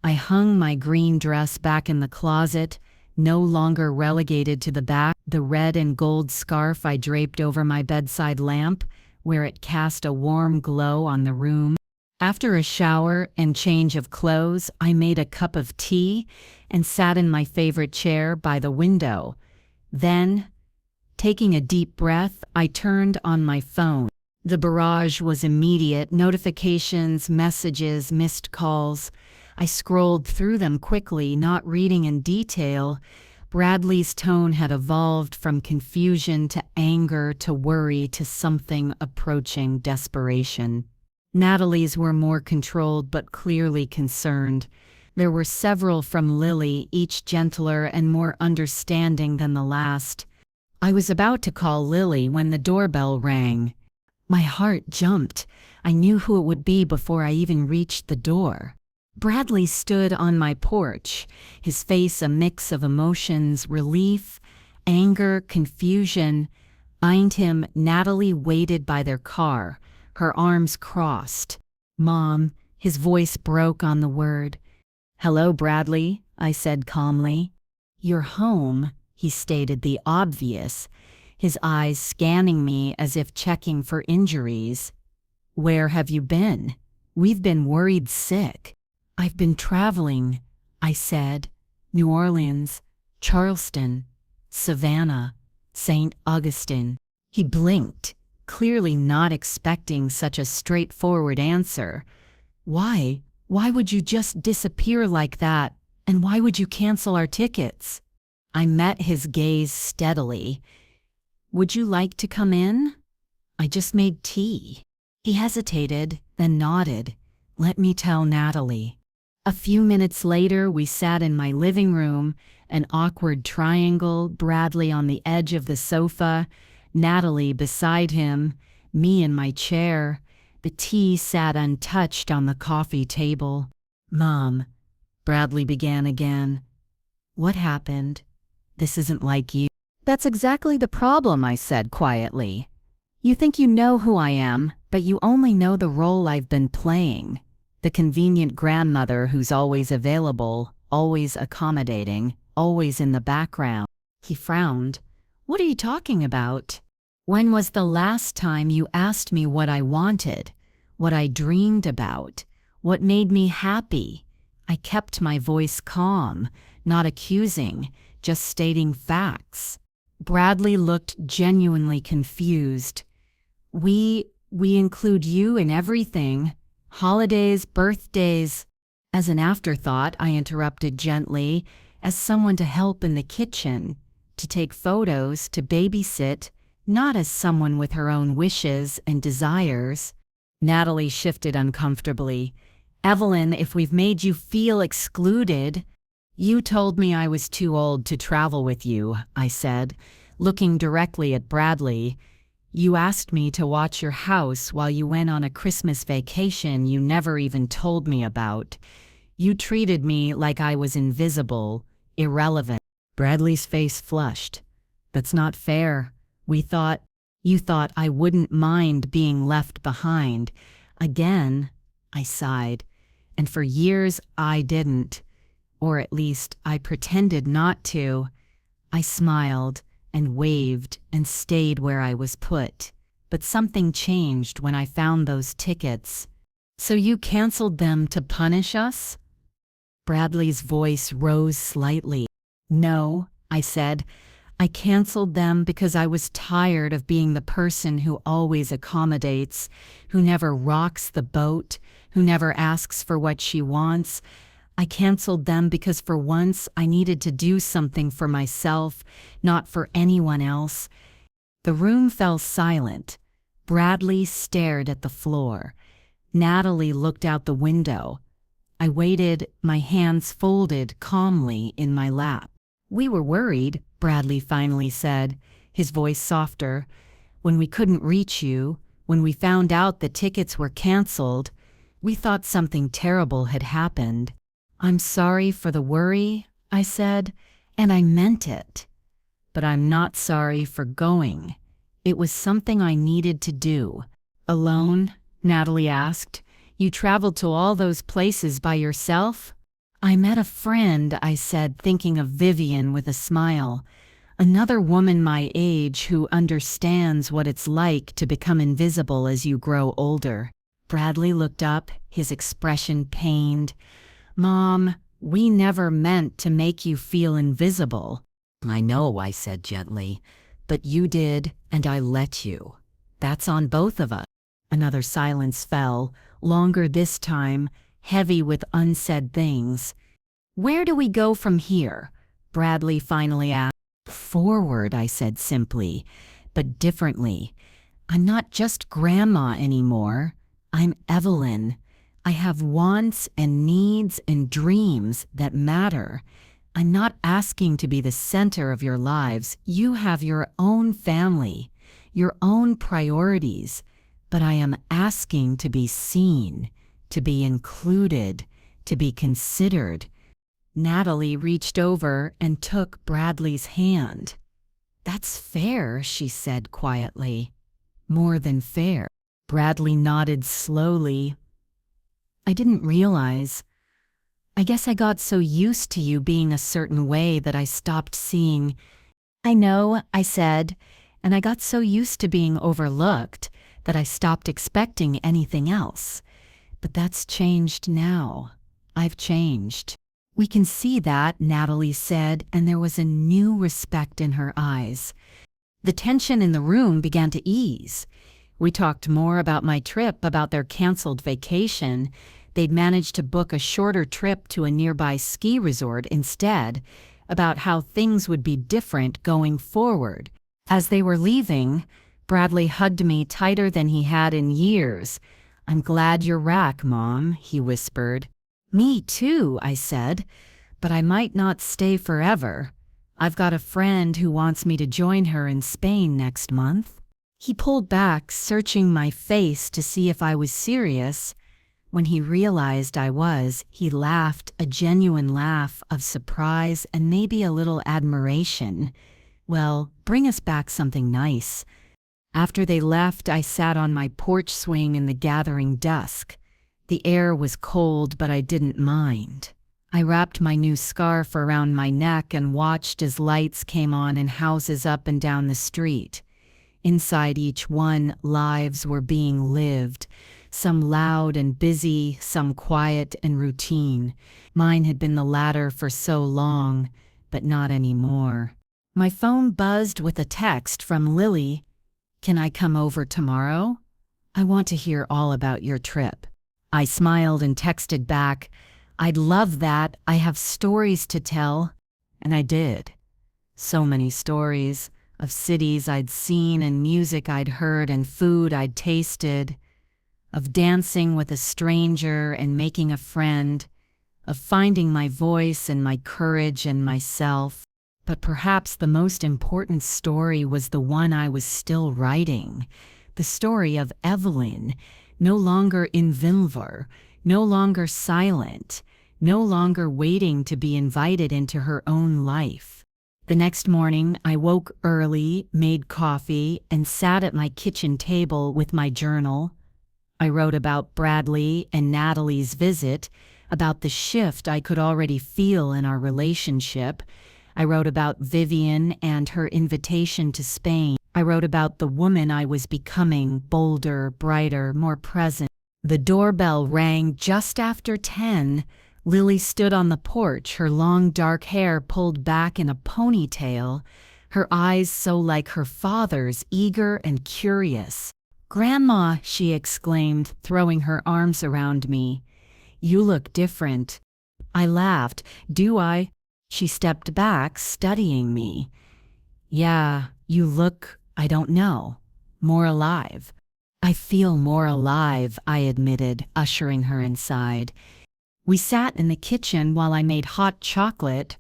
I hung my green dress back in the closet, no longer relegated to the back, the red and gold scarf I draped over my bedside lamp, where it cast a warm glow on the room. After a shower and change of clothes, I made a cup of tea and sat in my favorite chair by the window. Then, taking a deep breath, I turned on my phone. The barrage was immediate: notifications, messages, missed calls. I scrolled through them quickly, not reading in detail. Bradley's tone had evolved from confusion to anger to worry to something approaching desperation. Natalie's were more controlled but clearly concerned. There were several from Lily, each gentler and more understanding than the last. I was about to call Lily when the doorbell rang. My heart jumped. I knew who it would be before I even reached the door. Bradley stood on my porch, his face a mix of emotions: relief, anger, confusion. Behind him, Natalie waited by their car, her arms crossed. "Mom," his voice broke on the word. "Hello, Bradley," I said calmly. "You're home," he stated the obvious, his eyes scanning me as if checking for injuries. "Where have you been? We've been worried sick." "I've been traveling," I said. "New Orleans, Charleston, Savannah, St. Augustine." He blinked, clearly not expecting such a straightforward answer. "Why? Why would you just disappear like that? And why would you cancel our tickets?" I met his gaze steadily. "Would you like to come in? I just made tea." He hesitated, then nodded. "Let me tell Natalie." A few minutes later, we sat in my living room, an awkward triangle, Bradley on the edge of the sofa, Natalie beside him, me in my chair. The tea sat untouched on the coffee table. "Mom," Bradley began again. "What happened? This isn't like you." "That's exactly the problem," I said quietly. "You think you know who I am, but you only know the role I've been playing. The convenient grandmother who's always available, always accommodating, always in the background." He frowned. "What are you talking about? When was the last time you asked me what I wanted, what I dreamed about, what made me happy?" I kept my voice calm, not accusing, just stating facts. Bradley looked genuinely confused. We include you in everything. Holidays, birthdays." As an afterthought, I interrupted gently, "as someone to help in the kitchen, to take photos, to babysit, not as someone with her own wishes and desires." Natalie shifted uncomfortably. "Evelyn, if we've made you feel excluded—" "You told me I was too old to travel with you," I said, looking directly at Bradley. "You asked me to watch your house while you went on a Christmas vacation you never even told me about. You treated me like I was invisible, irrelevant." Bradley's face flushed. "That's not fair. You thought I wouldn't mind being left behind." "Again," I sighed, "and for years I didn't. Or at least I pretended not to." I smiled and waved and stayed where I was put. But something changed when I found those tickets. "So you canceled them to punish us?" Bradley's voice rose slightly. "No," I said. "I canceled them because I was tired of being the person who always accommodates, who never rocks the boat, who never asks for what she wants. I canceled them because for once I needed to do something for myself, not for anyone else." The room fell silent. Bradley stared at the floor. Natalie looked out the window. I waited, my hands folded calmly in my lap. "We were worried," Bradley finally said, his voice softer. "When we couldn't reach you, when we found out the tickets were canceled, we thought something terrible had happened." "I'm sorry for the worry," I said, and I meant it. "But I'm not sorry for going. It was something I needed to do." "Alone?" Natalie asked. "You traveled to all those places by yourself?" "I met a friend," I said, thinking of Vivian with a smile. "Another woman my age who understands what it's like to become invisible as you grow older." Bradley looked up, his expression pained. "Mom, we never meant to make you feel invisible." "I know," I said gently, "but you did, and I let you. That's on both of us." Another silence fell, longer this time, heavy with unsaid things. "Where do we go from here?" Bradley finally asked. "Forward," I said simply, but differently. "I'm not just Grandma anymore. I'm Evelyn. I have wants and needs and dreams that matter. I'm not asking to be the center of your lives. You have your own family, your own priorities, but I am asking to be seen, to be included, to be considered." Natalie reached over and took Bradley's hand. "That's fair," she said quietly. "More than fair." Bradley nodded slowly. "I didn't realize. I guess I got so used to you being a certain way that I stopped seeing." "I know," I said, "and I got so used to being overlooked that I stopped expecting anything else. But that's changed now. I've changed." "We can see that," Natalie said, and there was a new respect in her eyes. The tension in the room began to ease. We talked more about my trip, about their canceled vacation. They'd managed to book a shorter trip to a nearby ski resort instead, about how things would be different going forward. As they were leaving, Bradley hugged me tighter than he had in years. "I'm glad you're back, Mom," he whispered. "Me too," I said, "but I might not stay forever. I've got a friend who wants me to join her in Spain next month." He pulled back, searching my face to see if I was serious. When he realized I was, he laughed, a genuine laugh of surprise and maybe a little admiration. "Well, bring us back something nice." After they left, I sat on my porch swing in the gathering dusk. The air was cold, but I didn't mind. I wrapped my new scarf around my neck and watched as lights came on in houses up and down the street. Inside each one, lives were being lived, some loud and busy, some quiet and routine. Mine had been the latter for so long, but not anymore. My phone buzzed with a text from Lily. "Can I come over tomorrow? I want to hear all about your trip." I smiled and texted back, "I'd love that. I have stories to tell." And I did. So many stories of cities I'd seen and music I'd heard and food I'd tasted, of dancing with a stranger and making a friend, of finding my voice and my courage and myself. But perhaps the most important story was the one I was still writing, the story of Evelyn, no longer in Vilvoorde, no longer silent, no longer waiting to be invited into her own life. The next morning, I woke early, made coffee, and sat at my kitchen table with my journal. I wrote about Bradley and Natalie's visit, about the shift I could already feel in our relationship. I wrote about Vivian and her invitation to Spain. I wrote about the woman I was becoming, bolder, brighter, more present. The doorbell rang just after 10. Lily stood on the porch, her long dark hair pulled back in a ponytail, her eyes so like her father's, eager and curious. "Grandma," she exclaimed, throwing her arms around me. "You look different." I laughed. "Do I?" She stepped back, studying me. "Yeah, you look, I don't know, more alive." "I feel more alive," I admitted, ushering her inside. We sat in the kitchen while I made hot chocolate,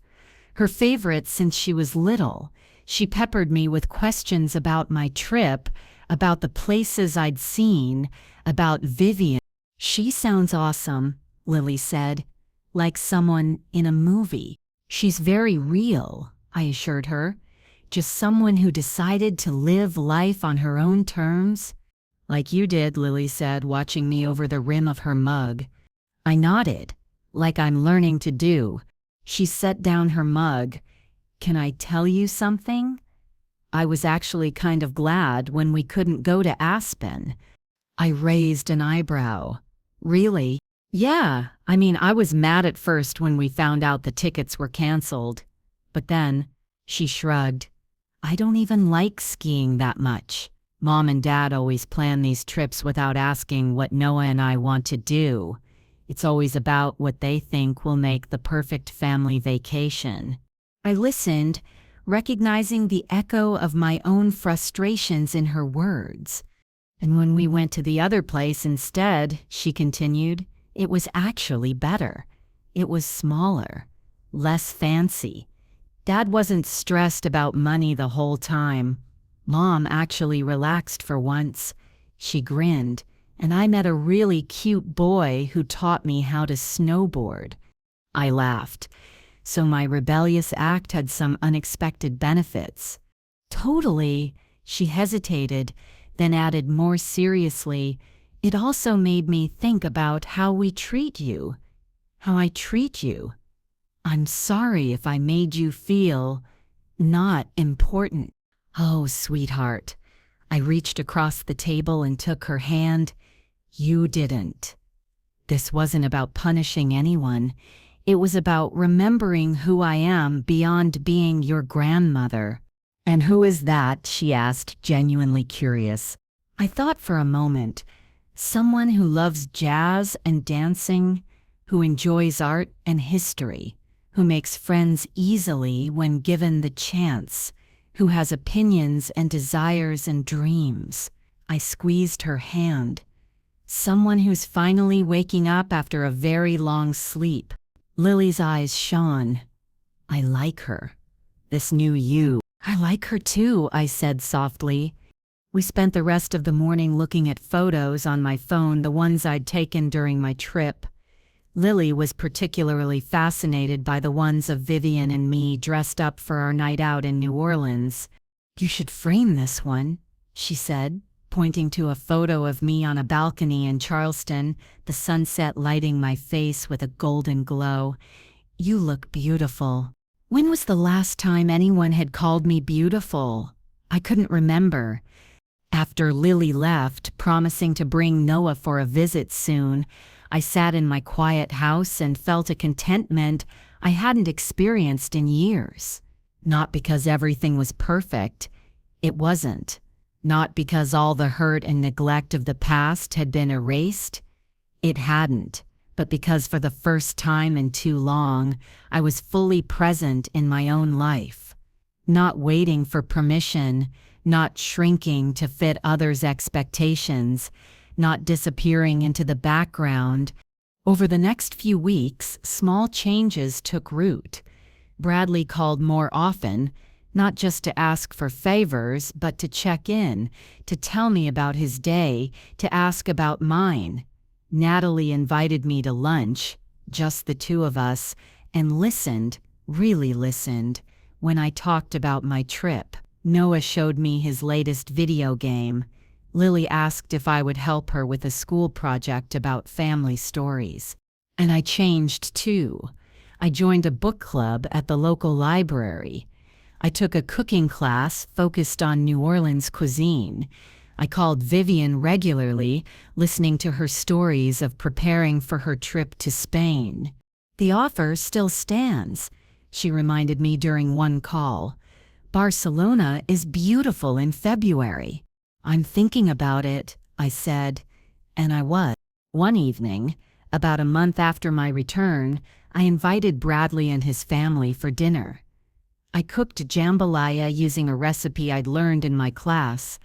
her favorite since she was little. She peppered me with questions about my trip, about the places I'd seen, about Vivian. "She sounds awesome," Lily said, "like someone in a movie." "She's very real," I assured her. "Just someone who decided to live life on her own terms." "Like you did," Lily said, watching me over the rim of her mug. I nodded, like I'm learning to do. She set down her mug. "Can I tell you something?" I was actually kind of glad when we couldn't go to Aspen. I raised an eyebrow. "Really?" "Yeah, I mean, I was mad at first when we found out the tickets were canceled. But then," she shrugged, "I don't even like skiing that much. Mom and Dad always plan these trips without asking what Noah and I want to do. It's always about what they think will make the perfect family vacation." I listened, recognizing the echo of my own frustrations in her words. "And when we went to the other place instead," she continued, "it was actually better. It was smaller, less fancy. Dad wasn't stressed about money the whole time. Mom actually relaxed for once." She grinned, "and I met a really cute boy who taught me how to snowboard." I laughed. So my rebellious act had some unexpected benefits. Totally. She hesitated, then added more seriously, it also made me think about how we treat you. How I treat you. I'm sorry if I made you feel not important. Oh, sweetheart. I reached across the table and took her hand. You didn't. This wasn't about punishing anyone. It was about remembering who I am beyond being your grandmother. And who is that? She asked, genuinely curious. I thought for a moment. Someone who loves jazz and dancing, who enjoys art and history, who makes friends easily when given the chance, who has opinions and desires and dreams. I squeezed her hand. Someone who's finally waking up after a very long sleep. Lily's eyes shone. I like her. This new you. I like her too, I said softly. We spent the rest of the morning looking at photos on my phone, the ones I'd taken during my trip. Lily was particularly fascinated by the ones of Vivian and me dressed up for our night out in New Orleans. You should frame this one, she said, pointing to a photo of me on a balcony in Charleston, the sunset lighting my face with a golden glow. You look beautiful. When was the last time anyone had called me beautiful? I couldn't remember. After Lily left, promising to bring Noah for a visit soon, I sat in my quiet house and felt a contentment I hadn't experienced in years. Not because everything was perfect. It wasn't. Not because all the hurt and neglect of the past had been erased. It hadn't. But because for the first time in too long, I was fully present in my own life. Not waiting for permission, not shrinking to fit others' expectations, not disappearing into the background. Over the next few weeks, small changes took root. Bradley called more often, not just to ask for favors, but to check in, to tell me about his day, to ask about mine. Natalie invited me to lunch, just the two of us, and listened, really listened, when I talked about my trip. Noah showed me his latest video game. Lily asked if I would help her with a school project about family stories. And I changed too. I joined a book club at the local library. I took a cooking class focused on New Orleans cuisine. I called Vivian regularly, listening to her stories of preparing for her trip to Spain. The offer still stands, she reminded me during one call. Barcelona is beautiful in February. I'm thinking about it, I said, and I was. One evening, about a month after my return, I invited Bradley and his family for dinner. I cooked jambalaya using a recipe I'd learned in my class.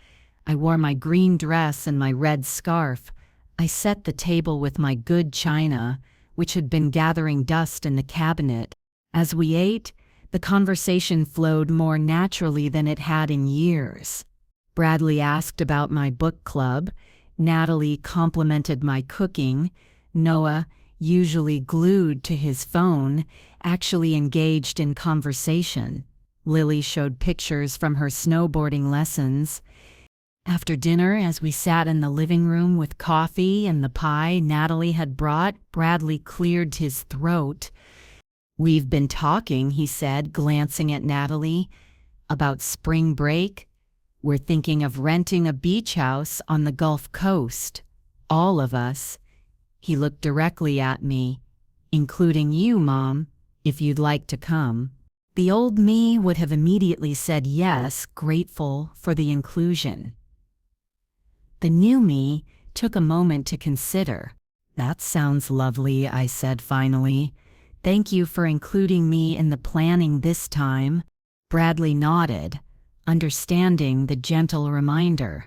I wore my green dress and my red scarf. I set the table with my good china, which had been gathering dust in the cabinet. As we ate, the conversation flowed more naturally than it had in years. Bradley asked about my book club. Natalie complimented my cooking. Noah, usually glued to his phone, actually engaged in conversation. Lily showed pictures from her snowboarding lessons. After dinner, as we sat in the living room with coffee and the pie Natalie had brought, Bradley cleared his throat. We've been talking, he said, glancing at Natalie, about spring break. We're thinking of renting a beach house on the Gulf Coast. All of us. He looked directly at me, including you, Mom, if you'd like to come. The old me would have immediately said yes, grateful for the inclusion. The new me took a moment to consider. That sounds lovely, I said finally. Thank you for including me in the planning this time. Bradley nodded, understanding the gentle reminder.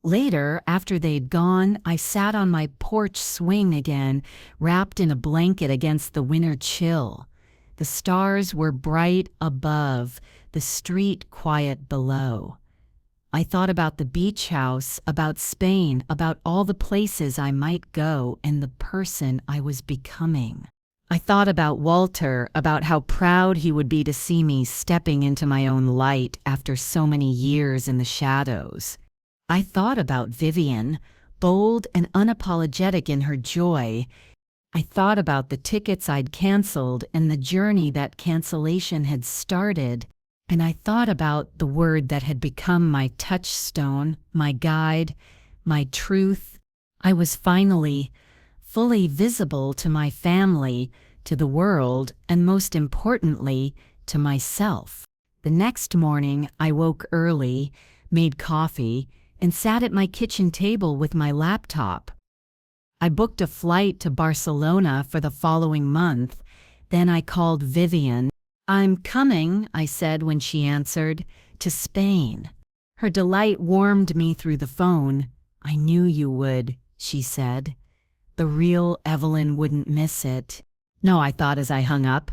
Later, after they'd gone, I sat on my porch swing again, wrapped in a blanket against the winter chill. The stars were bright above, the street quiet below. I thought about the beach house, about Spain, about all the places I might go and the person I was becoming. I thought about Walter, about how proud he would be to see me stepping into my own light after so many years in the shadows. I thought about Vivian, bold and unapologetic in her joy. I thought about the tickets I'd canceled and the journey that cancellation had started. And I thought about the word that had become my touchstone, my guide, my truth. I was finally fully visible to my family, to the world, and most importantly, to myself. The next morning, I woke early, made coffee, and sat at my kitchen table with my laptop. I booked a flight to Barcelona for the following month. Then I called Vivian. "I'm coming," I said when she answered, "to Spain." Her delight warmed me through the phone. "I knew you would," she said. "The real Evelyn wouldn't miss it." No, I thought as I hung up.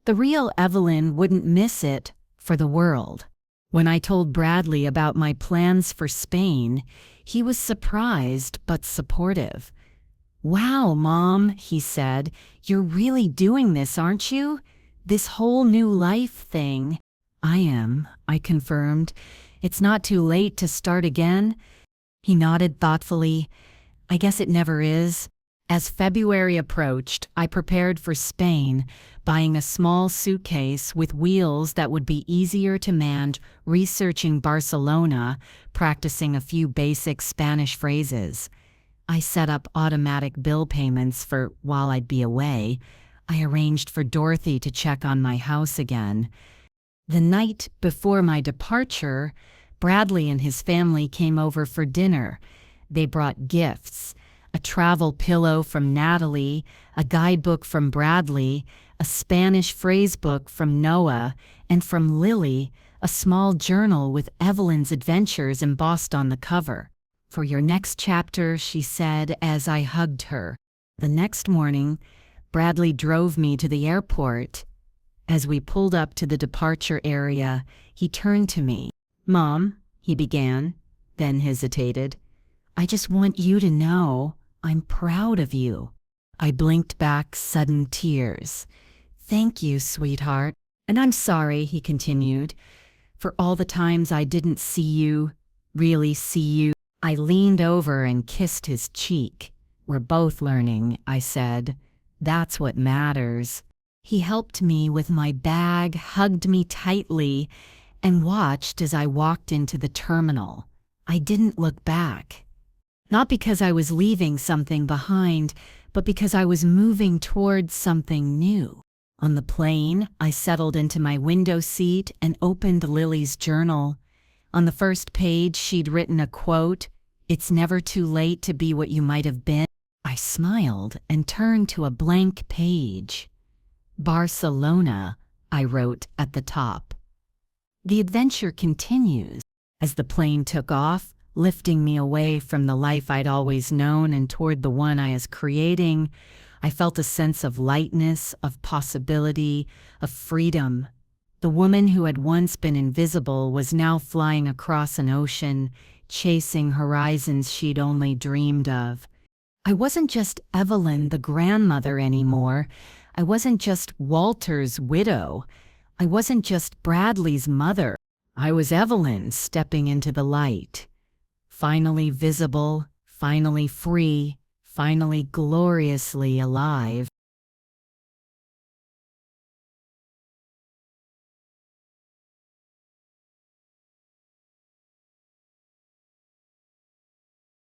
The real Evelyn wouldn't miss it for the world. When I told Bradley about my plans for Spain, he was surprised but supportive. "Wow, Mom," he said, "you're really doing this, aren't you? This whole new life thing." "I am," I confirmed. "It's not too late to start again." He nodded thoughtfully. "I guess it never is." As February approached, I prepared for Spain, buying a small suitcase with wheels that would be easier to manage, researching Barcelona, practicing a few basic Spanish phrases. I set up automatic bill payments for while I'd be away. I arranged for Dorothy to check on my house again. The night before my departure, Bradley and his family came over for dinner. They brought gifts: a travel pillow from Natalie, a guidebook from Bradley, a Spanish phrase book from Noah, and from Lily, a small journal with Evelyn's adventures embossed on the cover. "For your next chapter," she said as I hugged her. The next morning, Bradley drove me to the airport. As we pulled up to the departure area, he turned to me. "Mom," he began, then hesitated. "I just want you to know I'm proud of you." I blinked back sudden tears. "Thank you, sweetheart. And I'm sorry," he continued, "for all the times I didn't see you, really see you." I leaned over and kissed his cheek. "We're both learning," I said. "That's what matters." He helped me with my bag, hugged me tightly, and watched as I walked into the terminal. I didn't look back. Not because I was leaving something behind, but because I was moving towards something new. On the plane, I settled into my window seat and opened Lily's journal. On the first page, she'd written a quote, "It's never too late to be what you might have been." I smiled and turned to a blank page. "Barcelona," I wrote at the top. The adventure continues. As the plane took off, lifting me away from the life I'd always known and toward the one I was creating, I felt a sense of lightness, of possibility, of freedom. The woman who had once been invisible was now flying across an ocean, chasing horizons she'd only dreamed of. I wasn't just Evelyn, the grandmother, anymore. I wasn't just Walter's widow. I wasn't just Bradley's mother. I was Evelyn stepping into the light. Finally visible, finally free, finally gloriously alive.